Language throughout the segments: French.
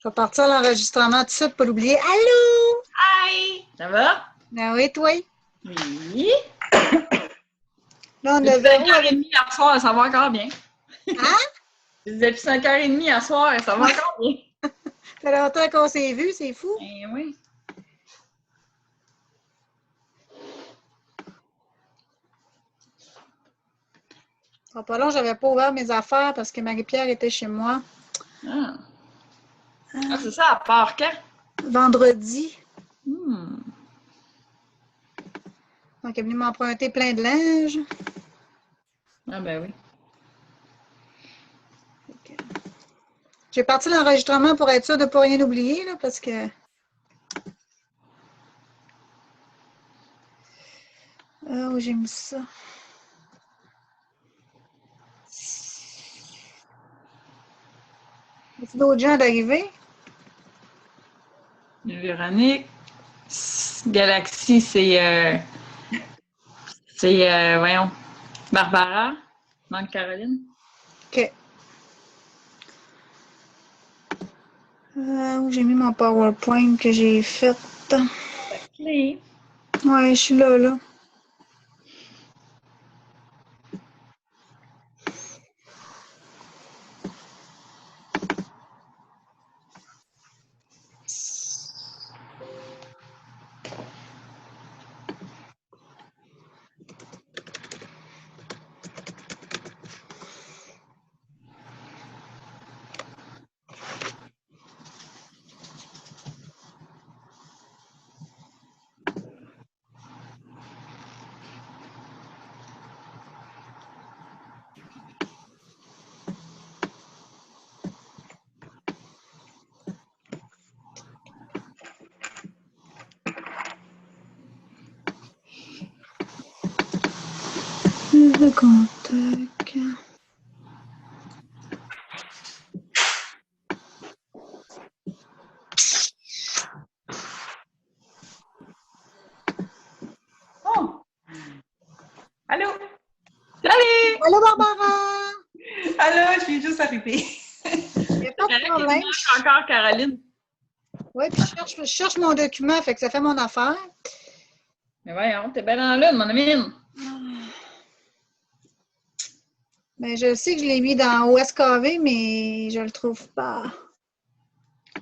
Je vais partir à l'enregistrement tout de suite pour l'oublier. Allô? Hi! Ça va? Ben oui, toi? Oui. Là, on a Depuis Véro 5h30 avec... hier soir, ça va encore bien. Hein? Depuis 5h30 hier soir, ça va encore bien. Ça fait longtemps qu'on s'est vus, c'est fou. Ben oui. Ça sera pas long, j'avais pas ouvert mes affaires parce que Marie-Pierre était chez moi. Ah, c'est ça, à part quand? Vendredi. Hmm. Donc, elle est venue m'emprunter plein de linge. Ah ben oui. J'ai parti l'enregistrement pour être sûre de ne pas rien oublier, là, parce que... Ah, où j'ai mis ça? As-tu d'autres gens d'arriver? Véronique, Galaxy, voyons, Barbara, dans Caroline. OK. Où j'ai mis mon PowerPoint que j'ai fait? La clé. Ouais, je suis là, là. Le contact. Oh! Allô? Salut! Allô, Barbara! Allô, je suis juste arrivée. Il n'y a pas de Il problème. manque encore Caroline. Oui, puis je cherche mon document, fait que ça fait mon affaire. Mais voyons, t'es bien dans l'une, mon amine. Mais je sais que je l'ai mis dans OSKV, mais je le trouve pas.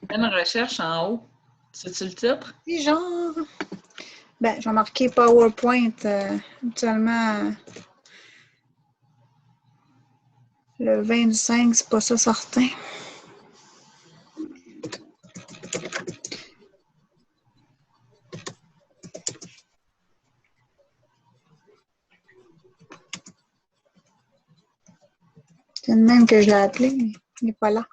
Fais une recherche en haut. C'est-tu le titre? C'est genre... Ben, je vais marquer PowerPoint. Habituellement, le 20 du 5, c'est pas ça certain. C'est le même que je l'ai appelé, mais il n'est pas là.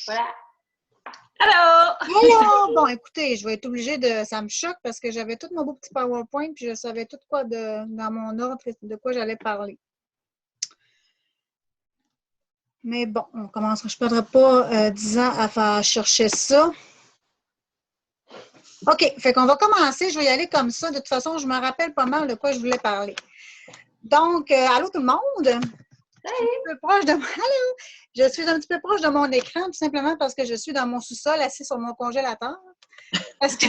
Voilà. Allô! Alors, bon, écoutez, je vais être obligée de... Ça me choque parce que j'avais tout mon beau petit PowerPoint puis je savais tout quoi dans mon ordre de quoi j'allais parler. Mais bon, on commencera. Je ne perdrai pas 10 ans à faire chercher ça. OK, fait qu'on va commencer. Je vais y aller comme ça. De toute façon, je me rappelle pas mal de quoi je voulais parler. Donc, allô tout le monde? Je suis un petit peu proche de... Allô? Je suis un petit peu proche de mon écran, tout simplement parce que je suis dans mon sous-sol, assis sur mon congélateur. Parce que,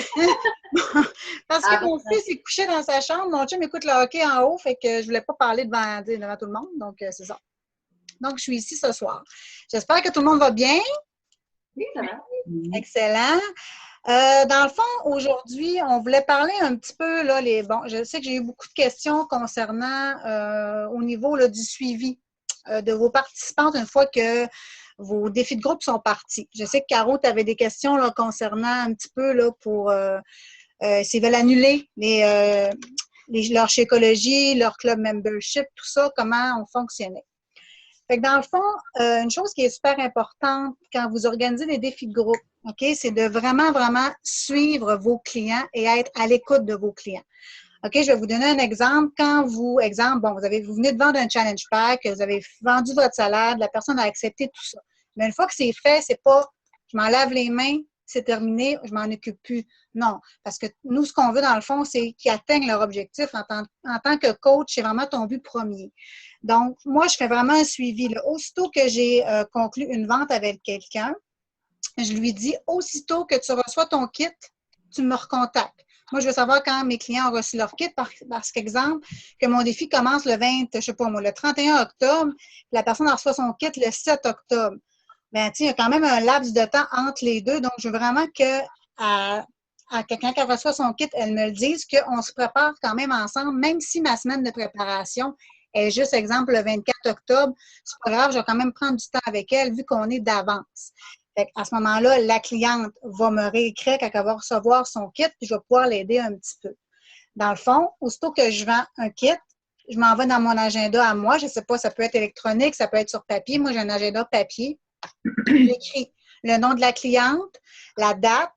mon fils est couché dans sa chambre, mon chum écoute le hockey en haut, fait que je voulais pas parler devant tout le monde, donc c'est ça. Donc, je suis ici ce soir. J'espère que tout le monde va bien. Oui, ça va. Excellent. Dans le fond, aujourd'hui, on voulait parler un petit peu, là, bon, je sais que j'ai eu beaucoup de questions concernant au niveau là, du suivi de vos participantes une fois que vos défis de groupe sont partis. Je sais que Caro, tu avais des questions là, concernant un petit peu là, pour s'ils veulent annuler leur chez Écologie, leur club membership, tout ça, comment on fonctionnait. Fait que dans le fond, une chose qui est super importante quand vous organisez des défis de groupe, OK, c'est de vraiment, vraiment suivre vos clients et être à l'écoute de vos clients. OK, je vais vous donner un exemple. Quand bon, vous venez de vendre un challenge pack, vous avez vendu votre salade, la personne a accepté tout ça. Mais une fois que c'est fait, c'est pas je m'en lave les mains, c'est terminé, je m'en occupe plus. Non, parce que nous, ce qu'on veut dans le fond, c'est qu'ils atteignent leur objectif. En tant que coach, c'est vraiment ton but premier. Donc, moi, je fais vraiment un suivi. Là. Aussitôt que j'ai conclu une vente avec quelqu'un, je lui dis, aussitôt que tu reçois ton kit, tu me recontactes. Moi, je veux savoir quand mes clients ont reçu leur kit, parce qu'exemple, que mon défi commence le 20, je sais pas moi, le 31 octobre, la personne reçoit son kit le 7 octobre. Ben, il y a quand même un laps de temps entre les deux. Donc, je veux vraiment que à quelqu'un qui reçoit son kit, elle me le dise, qu'on se prépare quand même ensemble, même si ma semaine de préparation est juste, exemple, le 24 octobre. C'est pas grave, je vais quand même prendre du temps avec elle, vu qu'on est d'avance. À ce moment-là, la cliente va me réécrire quand elle va recevoir son kit, puis je vais pouvoir l'aider un petit peu. Dans le fond, aussitôt que je vends un kit, je m'en vais dans mon agenda à moi. Je ne sais pas, ça peut être électronique, ça peut être sur papier. Moi, j'ai un agenda papier. J'écris le nom de la cliente, la date,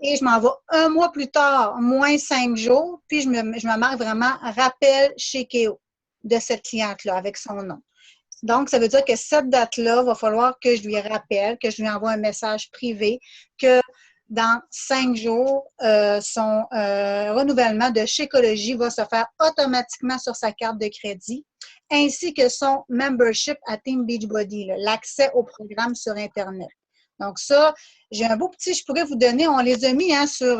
et je m'en vais un mois plus tard, moins 5 jours, puis je me marque vraiment rappel chez Kéo de cette cliente-là avec son nom. Donc, ça veut dire que cette date-là, il va falloir que je lui rappelle, que je lui envoie un message privé, que dans 5 jours, son renouvellement de Shakeology va se faire automatiquement sur sa carte de crédit, ainsi que son membership à Team Beachbody, l'accès au programme sur Internet. Donc ça, j'ai un beau petit, je pourrais vous donner, on les a mis sur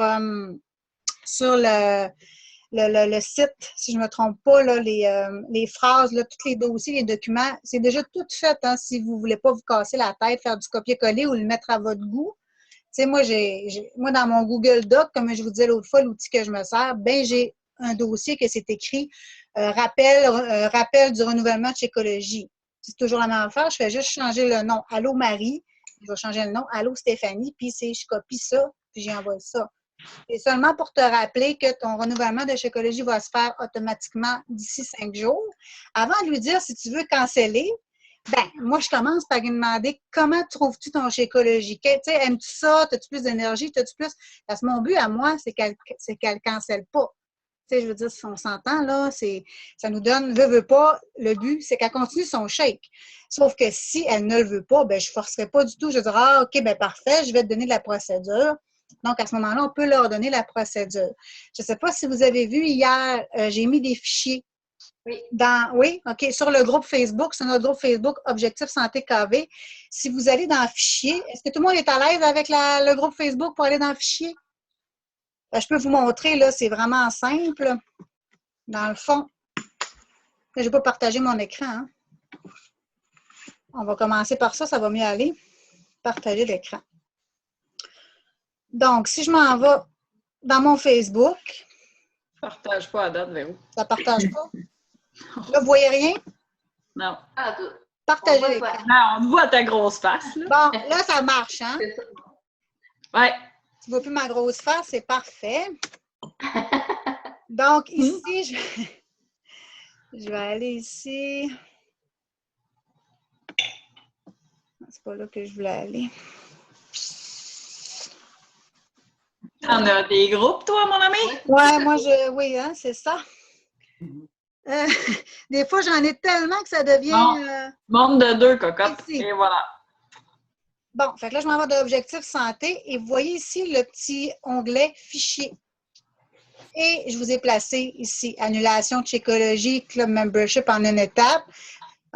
le site, si je ne me trompe pas, là, les phrases, là, tous les dossiers, les documents, c'est déjà tout fait, hein, si vous ne voulez pas vous casser la tête, faire du copier-coller ou le mettre à votre goût. Tu sais, moi, dans mon Google Doc, comme je vous disais l'autre fois, l'outil que je me sers, ben j'ai un dossier que c'est écrit rappel du renouvellement de Shakeology. C'est toujours la même affaire, je fais juste changer le nom. Allô Marie, je vais changer le nom. Allô Stéphanie, puis je copie ça, puis j'envoie ça. C'est seulement pour te rappeler que ton renouvellement de Shakeology va se faire automatiquement d'ici 5 jours. Avant de lui dire si tu veux canceller, ben, moi, je commence par lui demander comment trouves-tu ton Shakeology? Aimes-tu ça? As-tu plus d'énergie? As-tu plus. Parce que mon but à moi, c'est qu'elle ne cancelle pas. Je veux dire, si on s'entend, là, ça nous donne, veut pas, le but, c'est qu'elle continue son shake. Sauf que si elle ne le veut pas, ben, je ne forcerai pas du tout. Je vais dire, ah, OK, ben parfait, je vais te donner de la procédure. Donc, à ce moment-là, on peut leur donner la procédure. Je ne sais pas si vous avez vu hier, j'ai mis des fichiers. Oui. Oui, OK. Sur le groupe Facebook, sur notre groupe Facebook Objectif Santé KV. Si vous allez dans le fichier, est-ce que tout le monde est à l'aise avec le groupe Facebook pour aller dans le fichier? Je peux vous montrer, là, c'est vraiment simple. Dans le fond, je ne vais pas partager mon écran. Hein. On va commencer par ça, ça va mieux aller. Partager l'écran. Donc, si je m'en vais dans mon Facebook. Partage pas à date, Véro. Ça ne partage pas? Là, vous ne voyez rien? Non. Partagez l'écran. Non, on te voit ta grosse face. Là. Bon, là, ça marche, hein? Ouais. Tu ne vois plus ma grosse face, c'est parfait. Donc, ici, je vais aller ici. C'est pas là que je voulais aller. T'en as des groupes, toi, mon ami? Ouais, oui, hein, c'est ça. Des fois, j'en ai tellement que ça devient... Monde de deux, cocotte. Ici. Et voilà. Bon, fait que là, je m'en vais dans Objectif Santé et vous voyez ici le petit onglet Fichier. Et je vous ai placé ici Annulation de Shakeology, Club Membership en une étape.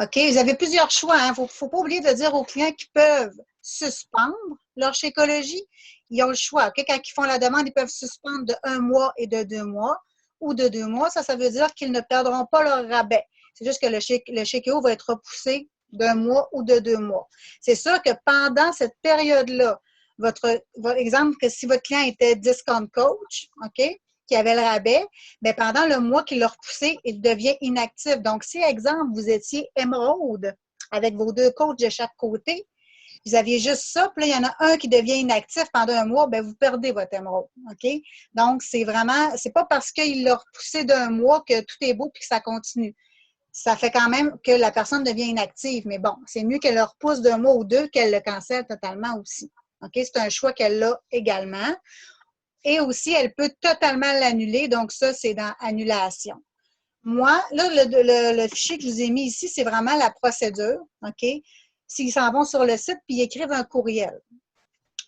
OK, vous avez plusieurs choix. Il ne faut pas oublier de dire aux clients qu'ils peuvent suspendre leur Shakeology. Ils ont le choix. OK, quand ils font la demande, ils peuvent suspendre de 1 mois et de 2 mois ou de 2 mois. Ça veut dire qu'ils ne perdront pas leur rabais. C'est juste que le Shakeo va être repoussé d'1 mois ou de 2 mois. C'est sûr que pendant cette période-là, votre exemple, que si votre client était discount coach, OK, qui avait le rabais, bien, pendant le mois qu'il l'a repoussé, il devient inactif. Donc, si, exemple, vous étiez émeraude avec vos 2 coachs de chaque côté, vous aviez juste ça, puis là, il y en a un qui devient inactif pendant 1 mois, bien, vous perdez votre émeraude. OK? Donc, c'est pas parce qu'il l'a repoussé d'1 mois que tout est beau puis que ça continue. Ça fait quand même que la personne devient inactive, mais bon, c'est mieux qu'elle le repousse d'1 mois ou 2 qu'elle le cancelle totalement aussi. OK? C'est un choix qu'elle a également. Et aussi, elle peut totalement l'annuler. Donc, ça, c'est dans Annulation. Moi, là, le fichier que je vous ai mis ici, c'est vraiment la procédure. OK? s'ils s'en vont sur le site puis ils écrivent un courriel.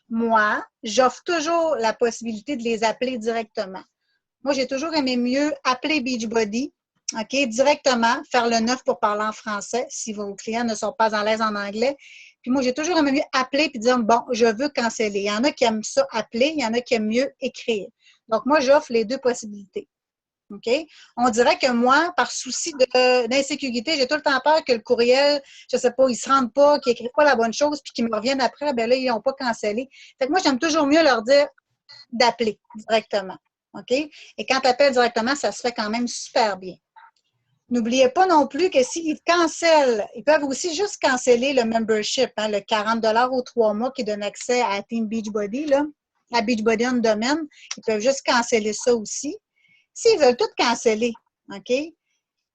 Moi, j'offre toujours la possibilité de les appeler directement. Moi, j'ai toujours aimé mieux appeler Beachbody, OK, directement, faire le 9 pour parler en français si vos clients ne sont pas à l'aise en anglais. Puis moi, j'ai toujours aimé mieux appeler puis dire, bon, je veux canceller. Il y en a qui aiment ça appeler, il y en a qui aiment mieux écrire. Donc, moi, j'offre les deux possibilités. OK? On dirait que moi, par souci d'insécurité, j'ai tout le temps peur que le courriel, je ne sais pas, ils ne se rendent pas, qu'ils n'écrivent pas la bonne chose, puis qu'ils me reviennent après, ben là, ils n'ont pas cancellé. Fait que moi, j'aime toujours mieux leur dire d'appeler directement. OK? Et quand tu appelles directement, ça se fait quand même super bien. N'oubliez pas non plus que s'ils cancellent, ils peuvent aussi juste canceller le membership, hein, le 40 aux 3 mois qui donne accès à Team Beachbody, là, à Beachbody on Demand. Ils peuvent juste canceller ça aussi. S'ils veulent tout canceller, OK?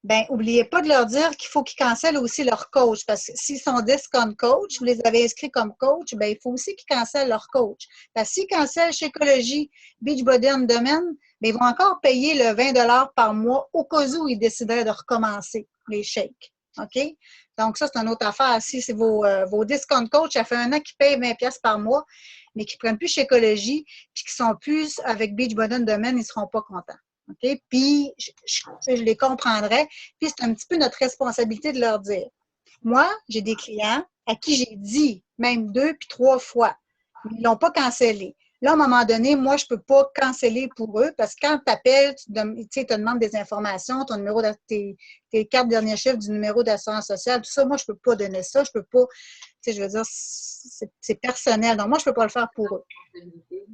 Bien, n'oubliez pas de leur dire qu'il faut qu'ils cancellent aussi leur coach, parce que s'ils sont discount coach, vous les avez inscrits comme coach, bien, il faut aussi qu'ils cancellent leur coach. Parce que s'ils cancellent Shakeology, Beachbody on Demand, bien, ils vont encore payer le 20 par mois au cas où ils décideraient de recommencer les shakes. OK? Donc, ça, c'est une autre affaire. Si c'est vos discount coach, ça fait 1 an qu'ils payent 20$ par mois, mais qu'ils ne prennent plus Shakeology, puis qu'ils sont plus avec Beachbody on Demand, ils ne seront pas contents. OK? Puis, je les comprendrais. Puis, c'est un petit peu notre responsabilité de leur dire. Moi, j'ai des clients à qui j'ai dit, même 2 puis 3 fois, mais ils ne l'ont pas cancellé. Là, à un moment donné, moi, je ne peux pas canceller pour eux parce que quand tu appelles, tu te demandes des informations, ton numéro tes 4 derniers chiffres du numéro d'assurance sociale, tout ça, moi, je ne peux pas donner ça. Je ne peux pas, je veux dire, c'est personnel. Donc, moi, je ne peux pas le faire pour eux.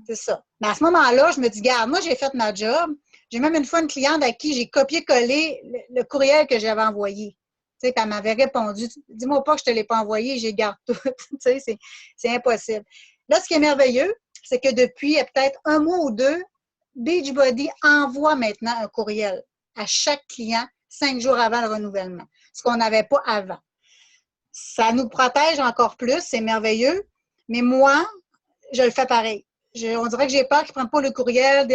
C'est ça. Mais à ce moment-là, je me dis, regarde, moi, j'ai fait ma job. J'ai même une fois une cliente à qui j'ai copié-collé le courriel que j'avais envoyé. Tu sais, puis elle m'avait répondu, dis-moi pas que je ne te l'ai pas envoyé, j'ai garde tout. Tu sais, c'est impossible. Là, ce qui est merveilleux, c'est que depuis peut-être 1 mois ou 2, Beachbody envoie maintenant un courriel à chaque client 5 jours avant le renouvellement, ce qu'on n'avait pas avant. Ça nous protège encore plus, c'est merveilleux, mais moi, je le fais pareil. On dirait que j'ai peur qu'ils ne prennent pas le courriel,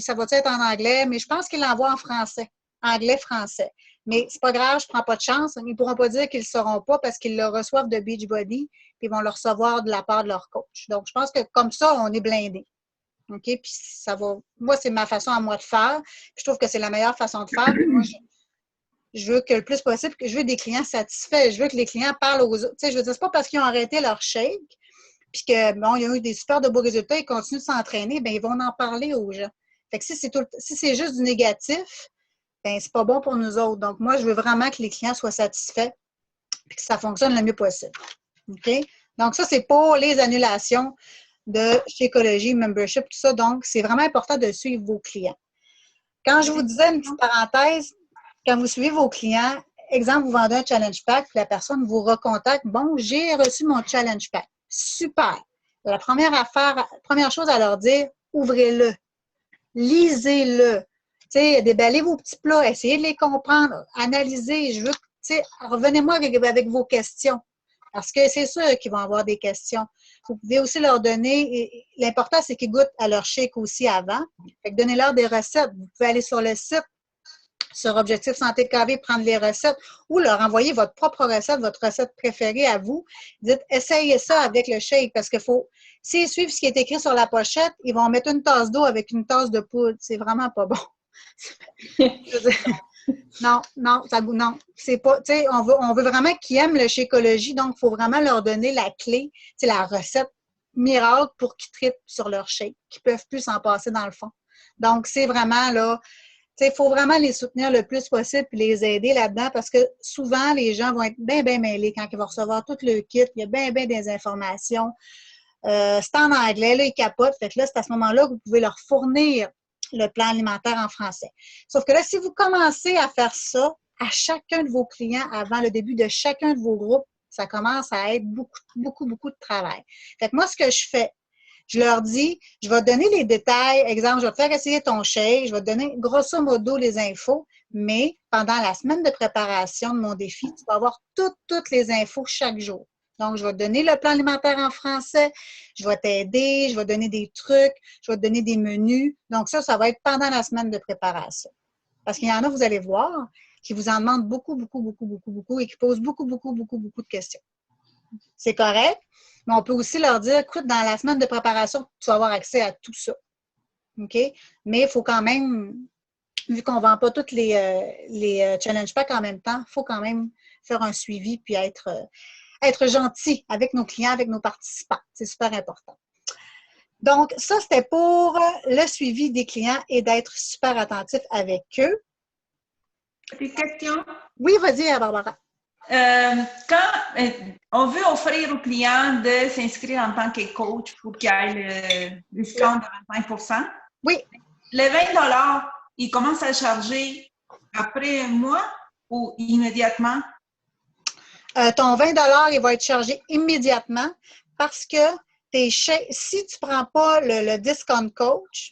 ça va être en anglais, mais je pense qu'ils l'envoient en français, anglais-français. Mais c'est pas grave, je ne prends pas de chance. Ils ne pourront pas dire qu'ils ne le sauront pas parce qu'ils le reçoivent de Beachbody, puis ils vont le recevoir de la part de leur coach. Donc, je pense que comme ça, on est blindé. OK? Puis ça va. Moi, c'est ma façon à moi de faire. Puis je trouve que c'est la meilleure façon de faire. Puis moi, je veux que le plus possible, que je veux des clients satisfaits. Je veux que les clients parlent aux autres. Tu sais, je veux dire, c'est pas parce qu'ils ont arrêté leur shake puis que, bon, ils ont eu des super de beaux résultats, ils continuent de s'entraîner, bien, ils vont en parler aux gens. Fait que si c'est juste du négatif, bien, c'est pas bon pour nous autres. Donc, moi, je veux vraiment que les clients soient satisfaits et que ça fonctionne le mieux possible. OK? Donc, ça, c'est pour les annulations de Shakeology, membership, tout ça. Donc, c'est vraiment important de suivre vos clients. Quand je vous disais une petite parenthèse, quand vous suivez vos clients, exemple, vous vendez un challenge pack, puis la personne vous recontacte, bon, j'ai reçu mon challenge pack. Super. La première chose à leur dire, ouvrez-le, lisez-le. Tu sais, déballez vos petits plats, essayez de les comprendre, analysez. Je veux, tu sais, revenez-moi avec vos questions. Parce que c'est sûr qu'ils vont avoir des questions. Vous pouvez aussi leur donner, l'important, c'est qu'ils goûtent à leur shake aussi avant. Fait que donnez-leur des recettes. Vous pouvez aller sur le site, sur Objectif Santé de KV, prendre les recettes ou leur envoyer votre propre recette, votre recette préférée à vous. Dites, essayez ça avec le shake parce qu'il faut, s'ils suivent ce qui est écrit sur la pochette, ils vont mettre une tasse d'eau avec une tasse de poudre. C'est vraiment pas bon. Non, c'est pas, tu sais, on veut vraiment qu'ils aiment le Shakeology, donc il faut vraiment leur donner la clé, c'est la recette miracle pour qu'ils trippent sur leur shake, qu'ils ne peuvent plus s'en passer dans le fond. Donc, c'est vraiment là, il faut vraiment les soutenir le plus possible et les aider là-dedans parce que souvent, les gens vont être bien, bien mêlés quand ils vont recevoir tout le kit. Il y a bien, bien des informations. C'est en anglais, là, ils capotent. Fait que là, c'est à ce moment-là que vous pouvez leur fournir le plan alimentaire en français. Sauf que là, si vous commencez à faire ça à chacun de vos clients avant le début de chacun de vos groupes, ça commence à être beaucoup, beaucoup, beaucoup de travail. Fait que moi, ce que je fais, je leur dis, je vais te donner les détails. Exemple, je vais te faire essayer ton shake, je vais te donner grosso modo les infos, mais pendant la semaine de préparation de mon défi, tu vas avoir toutes les infos chaque jour. Donc, je vais te donner le plan alimentaire en français, je vais t'aider, je vais te donner des trucs, je vais te donner des menus. Donc, ça va être pendant la semaine de préparation. Parce qu'il y en a, vous allez voir, qui vous en demandent beaucoup, beaucoup, beaucoup, beaucoup, beaucoup et qui posent beaucoup, beaucoup, beaucoup, beaucoup de questions. c'est correct. Mais on peut aussi leur dire, écoute, dans la semaine de préparation, tu vas avoir accès à tout ça. OK? Mais il faut quand même, vu qu'on ne vend pas tous les challenge packs en même temps, il faut quand même faire un suivi puis être gentil avec nos clients, avec nos participants. C'est super important. Donc, ça, c'était pour le suivi des clients et d'être super attentif avec eux. Des questions? Oui, vas-y, Barbara. Quand on veut offrir aux clients de s'inscrire en tant que coach pour qu'il y ait le discount de 25 %, oui. Les 20 $, ils commencent à charger après un mois ou immédiatement? Ton 20 il va être chargé immédiatement parce que si tu ne prends pas le discount coach,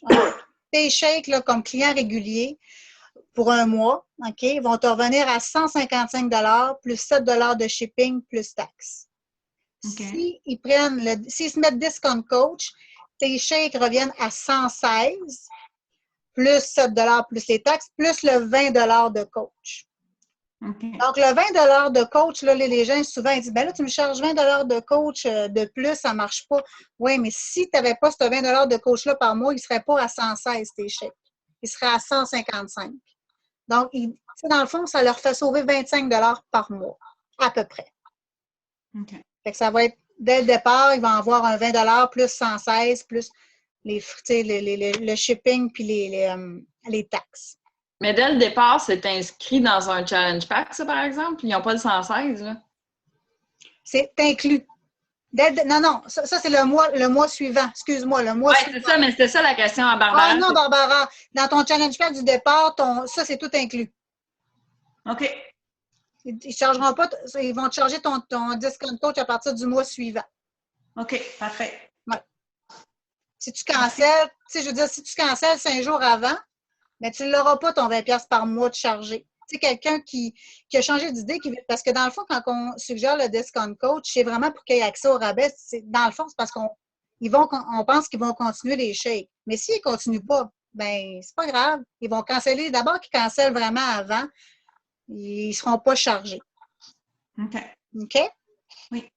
tes chèques là, comme client régulier pour un mois, OK, vont te revenir à 155 plus 7 de shipping plus taxes. Okay. S'ils se mettent discount coach, tes chèques reviennent à 116 plus 7 plus les taxes, plus le 20 de coach. Okay. Donc, le 20 de coach, là, les gens, souvent, ils disent, ben là, tu me charges 20 de coach de plus, ça ne marche pas. Oui, mais si tu n'avais pas ce 20 de coach-là par mois, il ne serait pas à 116 tes chèques. Il serait à 155. Donc, dans le fond, ça leur fait sauver 25 par mois, à peu près. Okay. Fait que ça va être, dès le départ, ils vont avoir un 20 plus 116, plus le shipping puis les taxes. Mais dès le départ, c'est inscrit dans un challenge pack, ça, par exemple? Ils n'ont pas le 116, là? C'est inclus. Non, ça c'est le mois suivant. Excuse-moi, le mois suivant. Oui, c'est ça, mais c'était ça la question à Barbara. Ah non, Barbara, dans ton challenge pack du départ, ça, c'est tout inclus. OK. Ils chargeront pas, ils vont te charger ton discount coach à partir du mois suivant. OK, parfait. Ouais. Si tu cancelles, je veux dire, si tu cancelles 5 jours avant, mais tu ne l'auras pas ton 20$ par mois de chargé. Tu sais, quelqu'un qui a changé d'idée, parce que dans le fond, quand on suggère le discount coach, c'est vraiment pour qu'il y ait accès au rabais. Dans le fond, c'est parce qu'on pense qu'ils vont continuer les shakes. Mais s'ils ne continuent pas, ben c'est pas grave. Ils vont canceller. D'abord qu'ils cancellent vraiment avant, ils ne seront pas chargés. OK. OK? Oui.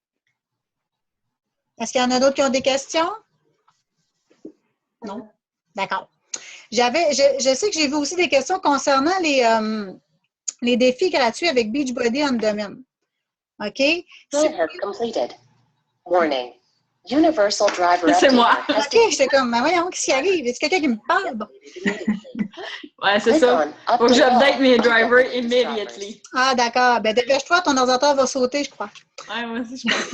Est-ce qu'il y en a d'autres qui ont des questions? Non. D'accord. Je sais que j'ai vu aussi des questions concernant les défis gratuits avec Beachbody on Demand. OK? Completed. Warning. Universal driver C'est moi. OK, j'étais comme, mais voyons, qu'est-ce qui arrive? Est-ce quelqu'un qui me parle? Bon. Ouais, c'est ça. Faut que j'update mes drivers immediately. Ah, d'accord. Ben, dépêche-toi, ton ordinateur va sauter, je crois. Ouais, moi aussi, je pense.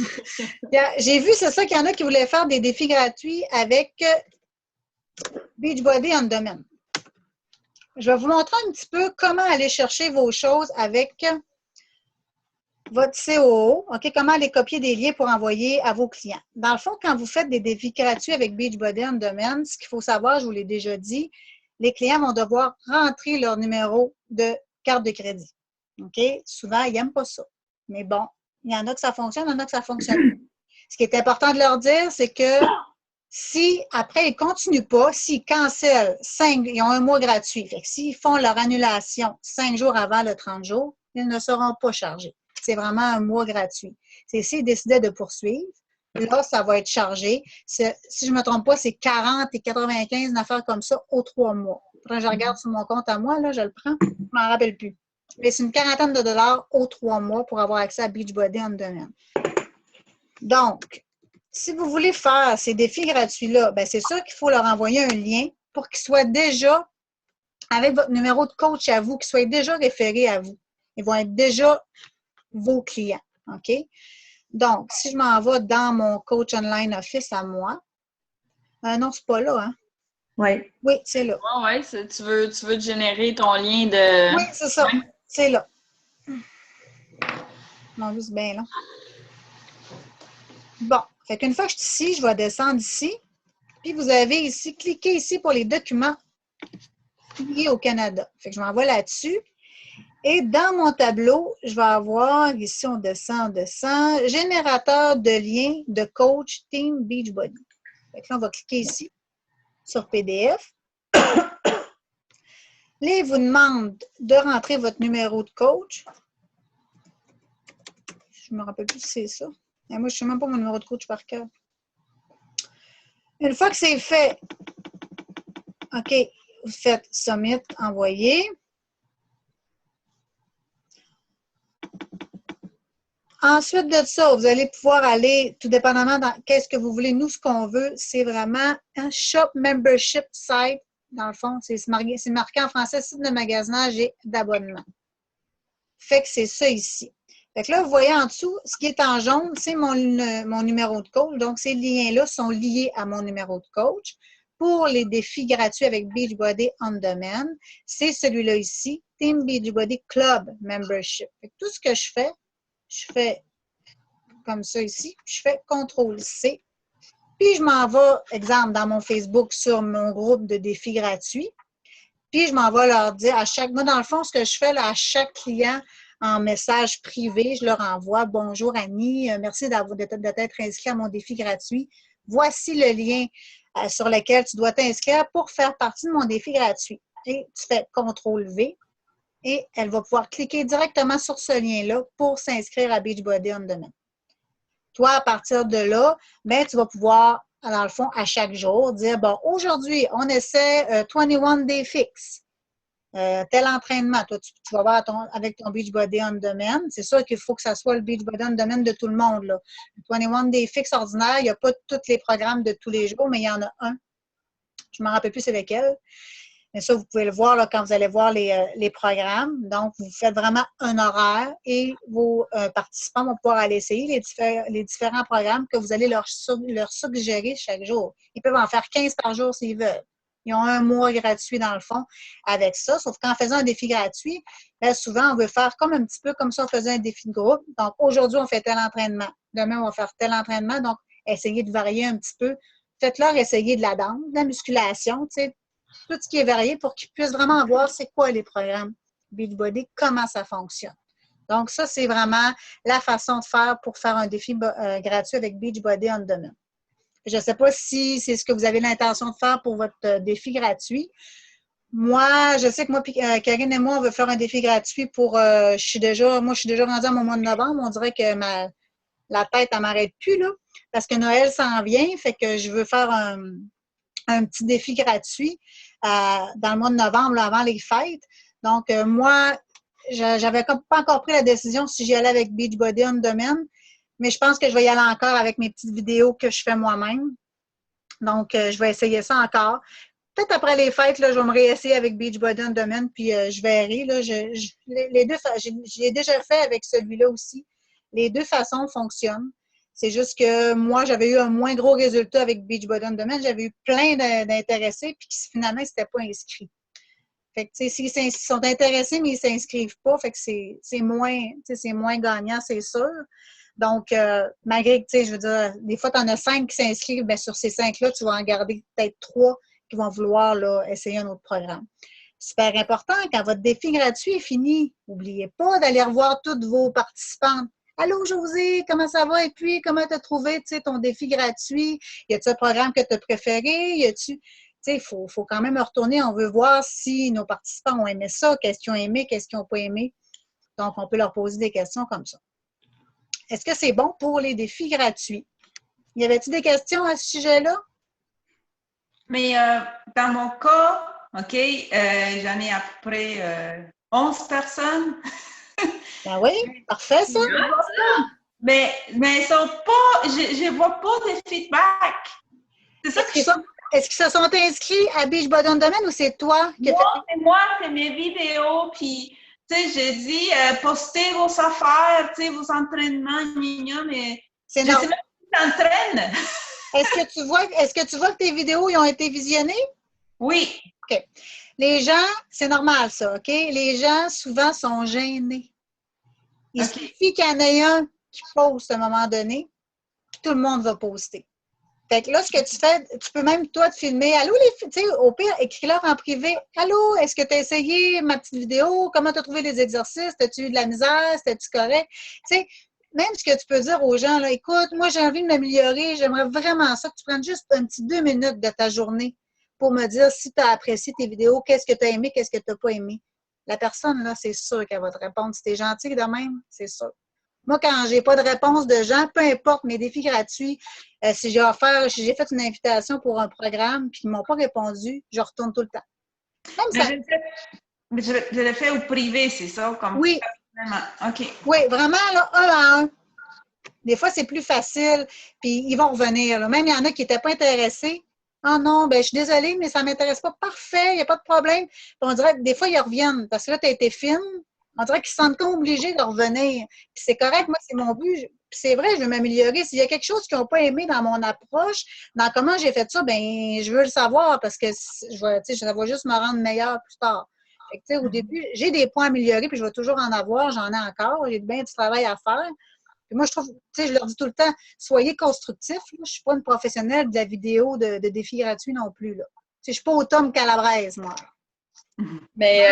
J'ai vu, c'est ça, qu'il y en a qui voulaient faire des défis gratuits avec Beachbody on Demand. Je vais vous montrer un petit peu comment aller chercher vos choses avec votre COO, OK? Comment aller copier des liens pour envoyer à vos clients. Dans le fond, quand vous faites des défis gratuits avec Beachbody on Demand, ce qu'il faut savoir, je vous l'ai déjà dit, les clients vont devoir rentrer leur numéro de carte de crédit. OK? Souvent, ils n'aiment pas ça. Mais bon, il y en a que ça fonctionne, il y en a que ça fonctionne pas. Ce qui est important de leur dire, c'est que si, après, ils ne continuent pas, s'ils cancellent ils ont un mois gratuit. Fait que s'ils font leur annulation 5 jours avant le 30 jours, ils ne seront pas chargés. C'est vraiment un mois gratuit. C'est s'ils décidaient de poursuivre, là, ça va être chargé. Si je ne me trompe pas, c'est 40 et 95, une affaire comme ça, aux 3 mois. Quand je regarde sur mon compte à moi, là, je le prends, je ne m'en rappelle plus. Mais c'est une quarantaine de dollars aux 3 mois pour avoir accès à Beachbody on Demand. Donc, si vous voulez faire ces défis gratuits-là, ben c'est sûr qu'il faut leur envoyer un lien pour qu'ils soient déjà, avec votre numéro de coach à vous, qu'ils soient déjà référés à vous. Ils vont être déjà vos clients. OK? Donc, si je m'en vais dans mon coach online office à moi, non, c'est pas là, hein? Oui. Oui, c'est là. Ouais, tu veux générer ton lien de... Oui, c'est ça. Ouais. C'est là. Non, juste bien là. Bon, fait qu'une fois que je suis ici, je vais descendre ici. Puis vous avez ici, cliquez ici pour les documents publiés au Canada. Fait que je m'envoie là-dessus. Et dans mon tableau, je vais avoir, ici on descend, générateur de liens de coach Team Beachbody. Fait que là, on va cliquer ici sur PDF. Là, il vous demande de rentrer votre numéro de coach. Je ne me rappelle plus si c'est ça. Et moi, je ne sais même pas mon numéro de coach par cœur. Une fois que c'est fait, OK, vous faites Submit, envoyer. Ensuite de ça, vous allez pouvoir aller, tout dépendamment dans qu'est-ce que vous voulez. Nous, ce qu'on veut, c'est vraiment un Shop Membership Site. Dans le fond, c'est marqué en français, site de magasinage et d'abonnement. Fait que c'est ça ici. Fait que là, vous voyez en dessous, ce qui est en jaune, c'est mon numéro de coach. Donc, ces liens-là sont liés à mon numéro de coach. Pour les défis gratuits avec Beachbody On Demand, c'est celui-là ici, Team Beachbody Club Membership. Fait que tout ce que je fais comme ça ici, je fais CTRL-C. Puis, je m'en vais, exemple, dans mon Facebook sur mon groupe de défis gratuits. Puis, je m'en vais leur dire moi, dans le fond, ce que je fais là, à chaque client en message privé, je leur envoie « Bonjour Annie, merci d'être inscrit à mon défi gratuit. Voici le lien sur lequel tu dois t'inscrire pour faire partie de mon défi gratuit. » Et tu fais CTRL-V et elle va pouvoir cliquer directement sur ce lien-là pour s'inscrire à Beachbody On Demand. Toi, à partir de là, ben, tu vas pouvoir, dans le fond, à chaque jour, dire, bon, aujourd'hui, on essaie 21 Day Fix. Tel entraînement. Toi, tu vas voir avec ton Beachbody On Demand. C'est sûr qu'il faut que ça soit le Beachbody On Demand de tout le monde. Là. Le 21 Day Fix ordinaire, il n'y a pas tous les programmes de tous les jours, mais il y en a un. Je ne me rappelle plus c'est lequel. Mais ça, vous pouvez le voir là, quand vous allez voir les programmes. Donc, vous faites vraiment un horaire et vos participants vont pouvoir aller essayer les différents programmes que vous allez leur suggérer chaque jour. Ils peuvent en faire 15 par jour s'ils veulent. Ils ont un mois gratuit dans le fond avec ça. Sauf qu'en faisant un défi gratuit, bien, souvent, on veut faire comme un petit peu comme si on faisait un défi de groupe. Donc, aujourd'hui, on fait tel entraînement. Demain, on va faire tel entraînement. Donc, essayez de varier un petit peu. Faites-leur essayer de la danse, de la musculation, tu sais, tout ce qui est varié pour qu'ils puissent vraiment voir c'est quoi les programmes Beachbody, comment ça fonctionne. Donc, ça, c'est vraiment la façon de faire pour faire un défi gratuit avec Beachbody On Demand. Je ne sais pas si c'est ce que vous avez l'intention de faire pour votre défi gratuit. Moi, je sais que moi, Karine et moi, on veut faire un défi gratuit pour. Je suis déjà rendue à mon mois de novembre. On dirait que la tête, elle ne m'arrête plus, là, parce que Noël s'en vient. Fait que je veux faire un petit défi gratuit dans le mois de novembre, là, avant les fêtes. Donc, moi, j'avais pas encore pris la décision si j'y allais avec Beachbody On Demand, mais je pense que je vais y aller encore avec mes petites vidéos que je fais moi-même. Donc, je vais essayer ça encore. Peut-être après les fêtes, là, je vais me réessayer avec Beachbody On Demand, puis je verrai. Là, les deux, je l'ai déjà fait avec celui-là aussi. Les deux façons fonctionnent. C'est juste que moi, j'avais eu un moins gros résultat avec Beachbody On Demand. J'avais eu plein d'intéressés, puis qui finalement, ils n'étaient pas inscrits. Fait que, tu sais, s'ils sont intéressés, mais ils ne s'inscrivent pas, fait que c'est moins gagnant, c'est sûr. Donc, malgré que, tu sais, je veux dire, des fois, tu en as 5 qui s'inscrivent, bien, sur ces 5-là, tu vas en garder peut-être 3 qui vont vouloir là, essayer un autre programme. Super important, quand votre défi gratuit est fini, n'oubliez pas d'aller revoir toutes vos participantes. Allô, Josée, comment ça va? Et puis, comment tu as trouvé ton défi gratuit? Y a-t-il un programme que tu as préféré? Y a-tu. Il faut quand même retourner. On veut voir si nos participants ont aimé ça, qu'est-ce qu'ils ont aimé, qu'est-ce qu'ils n'ont pas aimé. Donc, on peut leur poser des questions comme ça. Est-ce que c'est bon pour les défis gratuits? Y avait-il des questions à ce sujet-là? Mais dans mon cas, OK, j'en ai à peu près 11 personnes. Ben oui, parfait ça. Mais ils sont pas, je vois pas de feedback. C'est ça que je trouve. Est-ce qu'ils se sont inscrits à Beachbody On Demand ou c'est toi qui Moi, c'est mes vidéos, puis tu sais, j'ai dit postez vos affaires, tu sais, vos entraînements, mais je sais même pas qui t'entraîne. Est-ce que tu vois que tes vidéos ils ont été visionnées? Oui. OK. Les gens, c'est normal ça, OK? Les gens, souvent, sont gênés. Il suffit qu'il y en ait un qui poste à un moment donné, puis tout le monde va poster. Fait que là, ce que tu fais, tu peux même, toi, te filmer. Allô, tu sais, au pire, écris-leur en privé. Allô, est-ce que tu as essayé ma petite vidéo? Comment tu as trouvé les exercices? As-tu eu de la misère? C'était-tu correct? Tu sais, même ce que tu peux dire aux gens, là, écoute, moi, j'ai envie de m'améliorer. J'aimerais vraiment ça que tu prennes juste un petit 2 minutes de ta journée pour me dire si tu as apprécié tes vidéos, qu'est-ce que tu as aimé, qu'est-ce que tu n'as pas aimé. La personne, là, c'est sûr qu'elle va te répondre. Si tu es gentil de même, c'est sûr. Moi, quand j'ai pas de réponse de gens, peu importe mes défis gratuits, si j'ai fait une invitation pour un programme puis qu'ils m'ont pas répondu, je retourne tout le temps. Mais je le fais au privé, c'est ça? Comme oui. Vraiment. OK. Oui, vraiment, là, un à un. Des fois, c'est plus facile, puis ils vont revenir. Là. Même il y en a qui n'étaient pas intéressés. Ah non, ben je suis désolée, mais ça ne m'intéresse pas. Parfait, il n'y a pas de problème. Puis on dirait que des fois, ils reviennent parce que là, tu as été fine. On dirait qu'ils se sentent comme obligés de revenir. Puis c'est correct, moi, c'est mon but. Puis c'est vrai, je veux m'améliorer. S'il y a quelque chose qu'ils n'ont pas aimé dans mon approche, dans comment j'ai fait ça, ben je veux le savoir parce que ça va juste me rendre meilleure plus tard. Fait que, au début, j'ai des points à améliorer, puis je vais toujours en avoir, j'en ai encore. J'ai bien du travail à faire. Puis moi, je trouve, je leur dis tout le temps, soyez constructifs. Je ne suis pas une professionnelle de la vidéo de défis gratuits non plus. Là. Je ne suis pas au Tom Calabrese, moi. Mais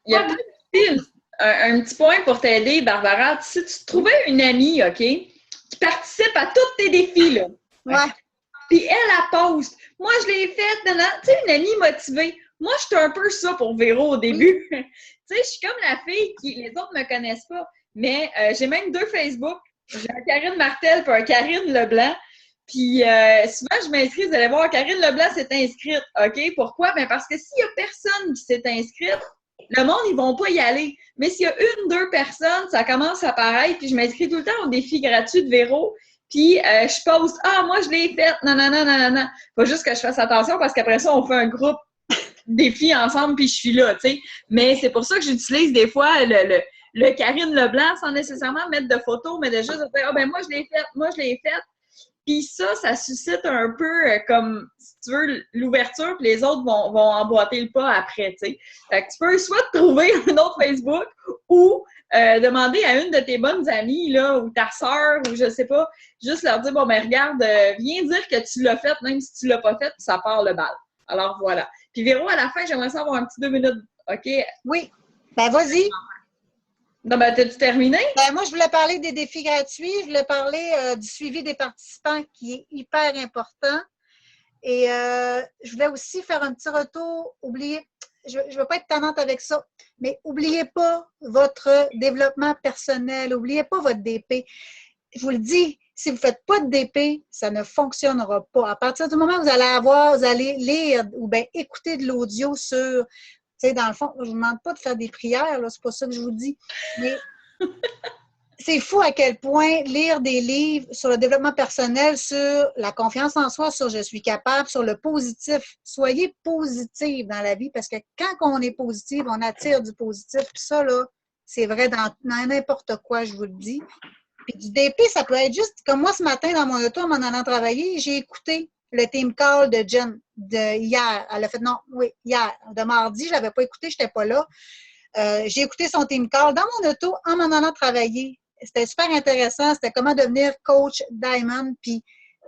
il y a peut-être un petit point pour t'aider, Barbara. Si tu trouvais une amie, OK, qui participe à tous tes défis, là. Ouais. Puis elle poste. Moi, je l'ai faite. Tu sais, une amie motivée. Moi, je suis un peu ça pour Véro au début. Tu sais, je suis comme la fille qui, les autres ne me connaissent pas. Mais j'ai même 2 Facebook. J'ai un Karine Martel et un Karine Leblanc. Puis souvent, je m'inscris, vous allez voir, Karine Leblanc s'est inscrite. OK? Pourquoi? Ben parce que s'il y a personne qui s'est inscrite, le monde, ils vont pas y aller. Mais s'il y a 1-2 personnes, ça commence à apparaître. Puis je m'inscris tout le temps au défi gratuit de Véro. Puis je poste, moi, je l'ai faite. Non. Faut juste que je fasse attention parce qu'après ça, on fait un groupe défi ensemble puis je suis là, tu sais. Mais c'est pour ça que j'utilise des fois le Karine Leblanc sans nécessairement mettre de photos, mais de juste dire, moi, je l'ai faite. Puis ça suscite un peu comme, si tu veux, l'ouverture, puis les autres vont emboîter le pas après, tu sais. Fait que tu peux soit trouver un autre Facebook ou demander à une de tes bonnes amies, là, ou ta sœur, ou je sais pas, juste leur dire, regarde, viens dire que tu l'as fait, même si tu l'as pas fait, puis ça part le bal. Alors, voilà. Puis Véro, à la fin, j'aimerais ça avoir un petit 2 minutes, OK? Oui. Ben, vas-y. Non, t'as-tu terminé? Ben, moi, je voulais parler des défis gratuits. Je voulais parler du suivi des participants qui est hyper important. Et je voulais aussi faire un petit retour. Je ne veux pas être tannante avec ça, mais n'oubliez pas votre développement personnel. N'oubliez pas votre DP. Je vous le dis, si vous ne faites pas de DP, ça ne fonctionnera pas. À partir du moment où vous allez lire ou bien écouter de l'audio sur... Tu sais, dans le fond, je ne vous demande pas de faire des prières, là, c'est pas ça que je vous dis. Mais c'est fou à quel point lire des livres sur le développement personnel, sur la confiance en soi, sur je suis capable, sur le positif. Soyez positif dans la vie parce que quand on est positif, on attire du positif. Puis ça, là, c'est vrai dans n'importe quoi, je vous le dis. Puis du DP, ça peut être juste comme moi ce matin dans mon auto, en m'en allant travailler, j'ai écouté le team call de Jen de hier. Elle a fait hier. De mardi, je ne l'avais pas écouté, je n'étais pas là. J'ai écouté son team call dans mon auto en m'en allant travailler. C'était super intéressant. C'était comment devenir coach Diamond. Puis,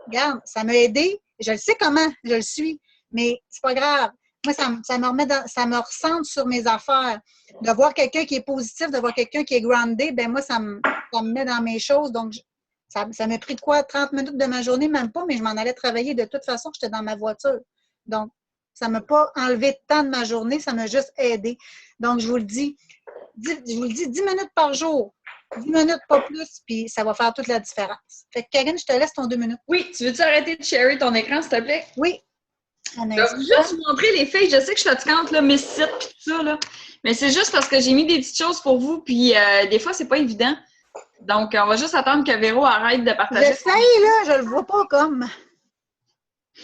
regarde, ça m'a aidé. Je le sais comment, je le suis, mais c'est pas grave. Moi, ça me recentre sur mes affaires. De voir quelqu'un qui est positif, de voir quelqu'un qui est groundé, ben moi, ça me met dans mes choses. Donc, ça m'a pris de quoi? 30 minutes de ma journée, même pas, mais je m'en allais travailler de toute façon, j'étais dans ma voiture. Donc, ça ne m'a pas enlevé de temps de ma journée, ça m'a juste aidé. Donc, je vous le dis, 10 minutes par jour. 10 minutes, pas plus, puis ça va faire toute la différence. Fait que Karine, je te laisse ton 2 minutes. Oui, tu veux-tu arrêter de sharer ton écran, s'il te plaît? Oui. Je vais juste vous montrer les faits. Je sais que je suis fatigante, là, mes sites et tout ça, là. Mais c'est juste parce que j'ai mis des petites choses pour vous, puis des fois, c'est pas évident. Donc, on va juste attendre que Véro arrête de partager. J'essaye, là, je le vois pas comme.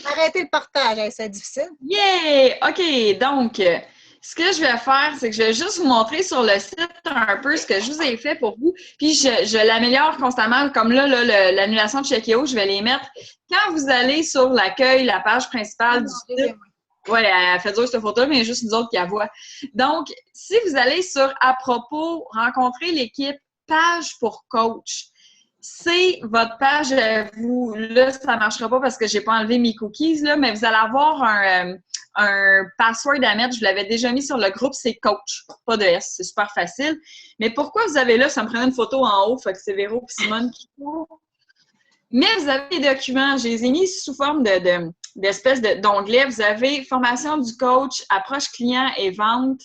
Arrêtez le partage, c'est difficile. Yeah! OK, donc, ce que je vais faire, c'est que je vais juste vous montrer sur le site un peu ce que je vous ai fait pour vous. Puis, je l'améliore constamment. Comme là, l'annulation de Checkio, je vais les mettre. Quand vous allez sur l'accueil, la page principale du site, oui, elle fait dur cette photo, mais il y a juste nous autres qui la voient. Donc, si vous allez sur « À propos, rencontrer l'équipe, page pour coach », c'est votre page à vous. Là, ça ne marchera pas parce que je n'ai pas enlevé mes cookies, là, mais vous allez avoir un password à mettre. Je l'avais déjà mis sur le groupe, c'est coach. Pas de S, c'est super facile. Mais pourquoi vous avez là, ça me prenait une photo en haut, fait que c'est Véro et Simone qui font. Mais vous avez des documents, je les ai mis sous forme d'espèces d'onglets. Vous avez formation du coach, approche client et vente,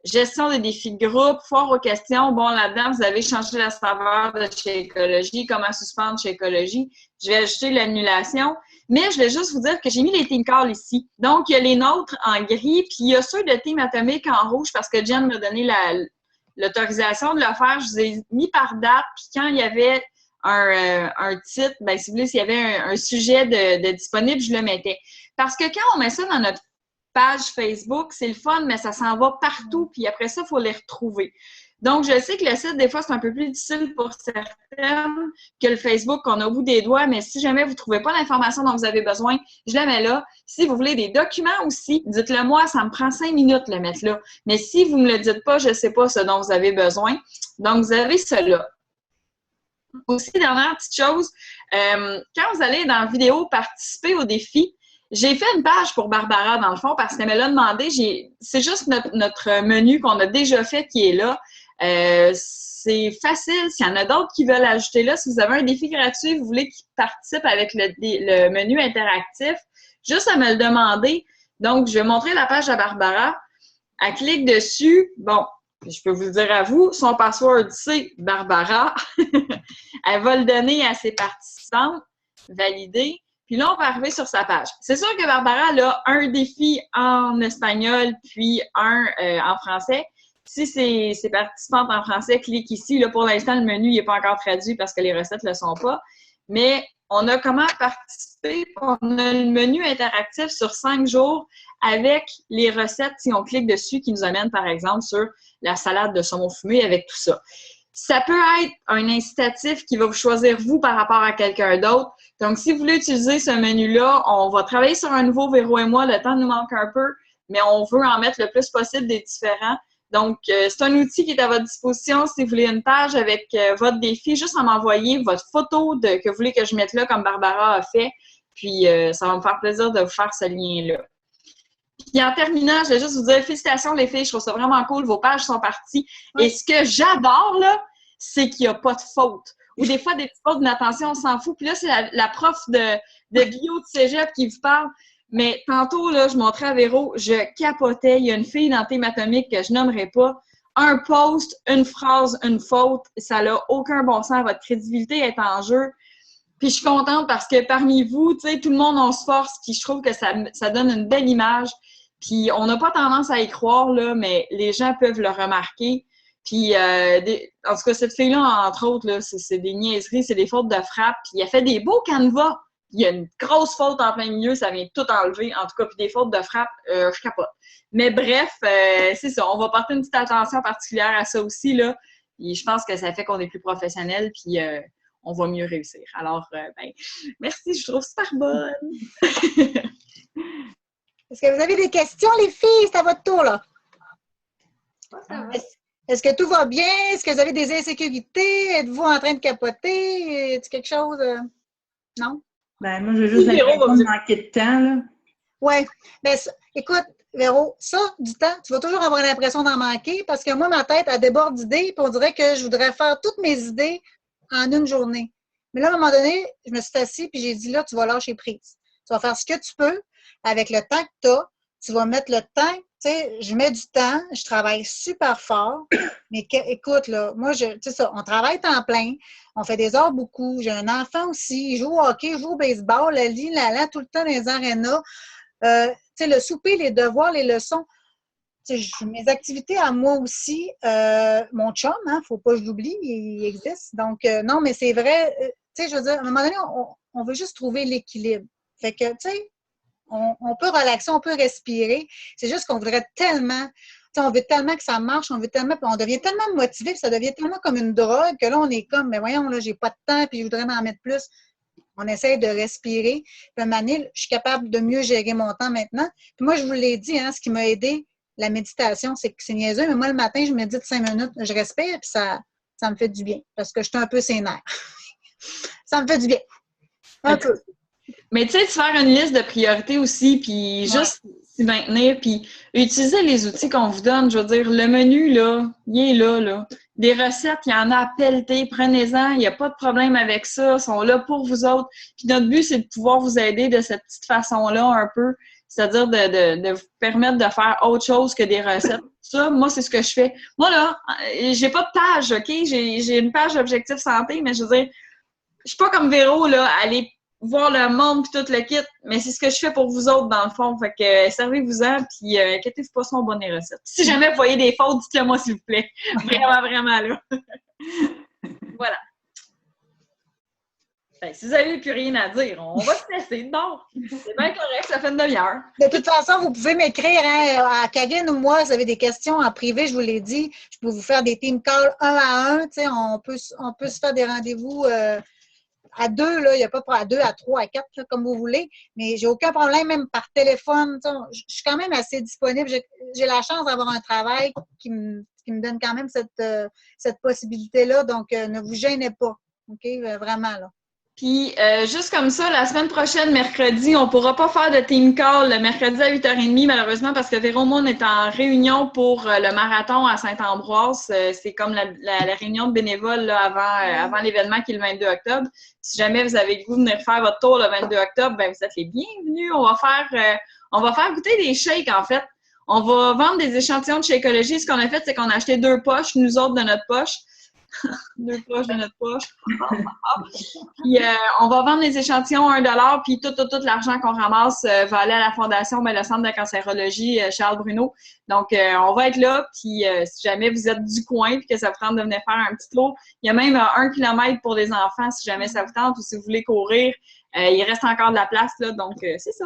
gestion des défis de groupe, foire aux questions. Bon, là-dedans, vous avez changé la saveur de chez Écologie, comment suspendre chez Écologie. Je vais ajouter l'annulation. Mais je vais juste vous dire que j'ai mis les team calls ici. Donc, il y a les nôtres en gris, puis il y a ceux de Team Atomique en rouge parce que Jen m'a donné l'autorisation de le faire. Je vous ai mis par date, puis quand il y avait un titre, ben si vous voulez, s'il y avait un sujet de disponible, je le mettais. Parce que quand on met ça dans notre page Facebook, c'est le fun, mais ça s'en va partout, puis après ça, il faut les retrouver. Donc, je sais que le site, des fois, c'est un peu plus difficile pour certaines que le Facebook qu'on a au bout des doigts, mais si jamais vous ne trouvez pas l'information dont vous avez besoin, je la mets là. Si vous voulez des documents aussi, dites-le moi, ça me prend 5 minutes de le mettre là. Mais si vous ne me le dites pas, je ne sais pas ce dont vous avez besoin. Donc, vous avez cela. Aussi, dernière petite chose, quand vous allez dans la vidéo participer au défi, j'ai fait une page pour Barbara, dans le fond, parce qu'elle me l'a demandé. C'est juste notre menu qu'on a déjà fait qui est là. C'est facile. S'il y en a d'autres qui veulent ajouter là, si vous avez un défi gratuit, vous voulez qu'ils participent avec le menu interactif, juste à me le demander. Donc, je vais montrer la page à Barbara. Elle clique dessus. Bon, je peux vous le dire à vous, son password, c'est Barbara. Elle va le donner à ses participantes. Valider. Puis là, on va arriver sur sa page. C'est sûr que Barbara, elle a un défi en espagnol, puis un en français. Si c'est participantes en français, clique ici. Là, pour l'instant, le menu n'est pas encore traduit parce que les recettes ne le sont pas. Mais on a comment participer. On a le menu interactif sur 5 jours avec les recettes, si on clique dessus, qui nous amène, par exemple, sur la salade de saumon fumé avec tout ça. Ça peut être un incitatif qui va vous choisir vous par rapport à quelqu'un d'autre. Donc, si vous voulez utiliser ce menu-là, on va travailler sur un nouveau Véro et moi. Le temps nous manque un peu, mais on veut en mettre le plus possible des différents. Donc, c'est un outil qui est à votre disposition. Si vous voulez une page avec votre défi, juste à m'envoyer votre photo que vous voulez que je mette là, comme Barbara a fait. Puis, ça va me faire plaisir de vous faire ce lien-là. Puis en terminant, je vais juste vous dire félicitations les filles, je trouve ça vraiment cool, vos pages sont parties. Ouais. Et ce que j'adore, là, c'est qu'il n'y a pas de faute. Ou des fois, des petites fautes d'inattention, on s'en fout. Puis là, c'est la prof de bio de cégep qui vous parle. Mais tantôt, là, je montrais à Véro, je capotais. Il y a une fille dans Team Atomique que je nommerai pas. Un post, une phrase, une faute, ça n'a aucun bon sens. Votre crédibilité est en jeu. Puis je suis contente parce que parmi vous, tu sais, tout le monde, on se force. Puis je trouve que ça donne une belle image. Puis on n'a pas tendance à y croire, là, mais les gens peuvent le remarquer. Puis, en tout cas, cette fille-là, entre autres, là, c'est des niaiseries, c'est des fautes de frappe. Puis, elle fait des beaux canevas. Il y a une grosse faute en plein milieu, ça vient tout enlever. En tout cas, puis des fautes de frappe, je capote. Mais bref, c'est ça. On va porter une petite attention particulière à ça aussi, là. Et je pense que ça fait qu'on est plus professionnel, puis on va mieux réussir. Alors, ben, merci, je trouve super bonne. Est-ce que vous avez des questions, les filles? C'est à votre tour, là. Est-ce que tout va bien? Est-ce que vous avez des insécurités? Êtes-vous en train de capoter? Est-ce quelque chose? Non? Ben, moi, j'ai juste l'impression de manquer de temps, là. Oui. Ben, écoute, Véro, ça, du temps, tu vas toujours avoir l'impression d'en manquer parce que moi, ma tête, elle déborde d'idées puis on dirait que je voudrais faire toutes mes idées en une journée. Mais là, à un moment donné, je me suis assise puis j'ai dit, là, tu vas lâcher prise. Tu vas faire ce que tu peux avec le temps que tu as. Tu vas mettre le temps. Tu sais, je mets du temps, je travaille super fort, mais écoute, là, moi, tu sais ça, on travaille temps plein, on fait des heures beaucoup, j'ai un enfant aussi, il joue au hockey, il joue au baseball, la lit, tout le temps dans les arénas, tu sais, le souper, les devoirs, les leçons, tu sais, mes activités à moi aussi, mon chum, hein, faut pas que je l'oublie, il existe, donc non, mais c'est vrai, tu sais, je veux dire, à un moment donné, on veut juste trouver l'équilibre, fait que, tu sais, on peut relaxer, on peut respirer. C'est juste qu'on voudrait tellement, on veut tellement que ça marche, on veut tellement, on devient tellement motivé, ça devient tellement comme une drogue que là, on est comme, mais voyons, là, j'ai pas de temps, puis je voudrais en mettre plus. On essaie de respirer. Puis à un moment donné, je suis capable de mieux gérer mon temps maintenant. Puis moi, je vous l'ai dit, hein, ce qui m'a aidé, la méditation, c'est que c'est niaiseux, mais moi, le matin, je médite 5 minutes, je respire, puis ça me fait du bien, parce que je suis un peu sénère. Ça me fait du bien. Un peu. Mais tu sais, de faire une liste de priorités aussi, puis juste s'y maintenir, puis utiliser les outils qu'on vous donne. Je veux dire, le menu, là, il est là, là. Des recettes, il y en a à pelleter, prenez-en, il n'y a pas de problème avec ça, ils sont là pour vous autres. Puis notre but, c'est de pouvoir vous aider de cette petite façon-là un peu. c'est-à-dire de vous permettre de faire autre chose que des recettes. Ça, moi, c'est ce que je fais. Moi, là, j'ai pas de page, OK? J'ai une page Objectif Santé, mais je veux dire, je suis pas comme Véro, là, aller voir le monde puis tout le kit, mais c'est ce que je fais pour vous autres, dans le fond. Fait que servez-vous-en, puis inquiétez-vous pas, sont bonnes les recettes. Si jamais vous voyez des fautes, dites-le moi, s'il vous plaît. Vraiment, vraiment, là. Voilà. Ben, si vous n'avez plus rien à dire, on va se laisser dedans. C'est bien correct, ça fait une demi-heure. De toute façon, vous pouvez m'écrire à Karine ou moi, si vous avez des questions en privé, je vous l'ai dit. Je peux vous faire des team calls 1 à 1. On peut se faire des rendez-vous à 2, là, il n'y a pas à 2, à 3, à 4, là, comme vous voulez. Mais j'ai aucun problème, même par téléphone. Je suis quand même assez disponible. J'ai la chance d'avoir un travail qui me donne quand même cette possibilité-là. Donc, ne vous gênez pas. OK? Vraiment, là. Puis, juste comme ça, la semaine prochaine, mercredi, on ne pourra pas faire de team call le mercredi à 8h30, malheureusement, parce que Véro Monde est en réunion pour le marathon à Saint-Ambroise. C'est comme la réunion de bénévoles là, avant l'événement qui est le 22 octobre. Si jamais vous avez le goût de venir faire votre tour le 22 octobre, ben vous êtes les bienvenus. On va faire goûter des shakes, en fait. On va vendre des échantillons de Shakeology. Ce qu'on a fait, c'est qu'on a acheté 2 poches, nous autres, de notre poche. 2 poches de notre poche. Puis on va vendre les échantillons à 1$, puis tout l'argent qu'on ramasse va aller à la fondation, le Centre de cancérologie Charles Bruno. Donc, on va être là, puis si jamais vous êtes du coin puis que ça vous tente de venir faire un petit tour, il y a même 1 kilomètre pour les enfants si jamais ça vous tente ou si vous voulez courir. Il reste encore de la place, là, donc c'est ça.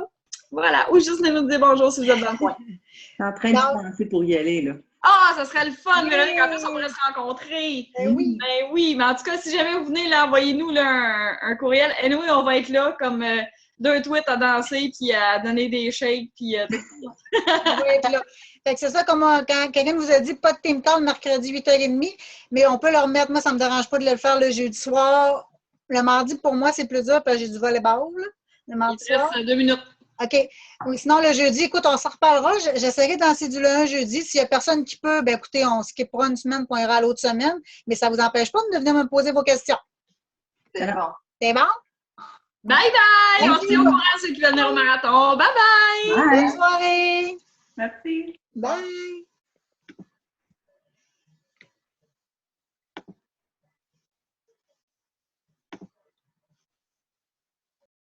Voilà, ou juste venir nous dire bonjour si vous êtes dans le coin. Je suis en train de penser pour y aller, là. Ah, ça serait le fun, Véronique. En plus, on pourrait se rencontrer. Oui. Ben oui, mais en tout cas, si jamais vous venez, là, envoyez-nous là, un courriel. Et nous, on va être là comme 2 tweets à danser, puis à donner des shakes, puis tout ça. On va être là. Fait que c'est ça, comme quand Karine vous a dit, pas de team call mercredi 8h30, mais on peut le remettre. Moi, ça ne me dérange pas de le faire le jeudi soir. Le mardi, pour moi, c'est plus dur parce que j'ai du volleyball. Le mardi soir. Il reste 2 minutes. OK. Oui, sinon, le jeudi, écoute, on s'en reparlera. J'essaierai de danser du lundi jeudi. S'il n'y a personne qui peut, ben écoutez, on skippera une semaine pour on ira à l'autre semaine. Mais ça ne vous empêche pas de venir me poser vos questions. C'est bon. C'est bon? Bye bye! On se tient au courant ceux qui veulent venir au marathon. Bye bye! Bonne soirée! Merci. Bye!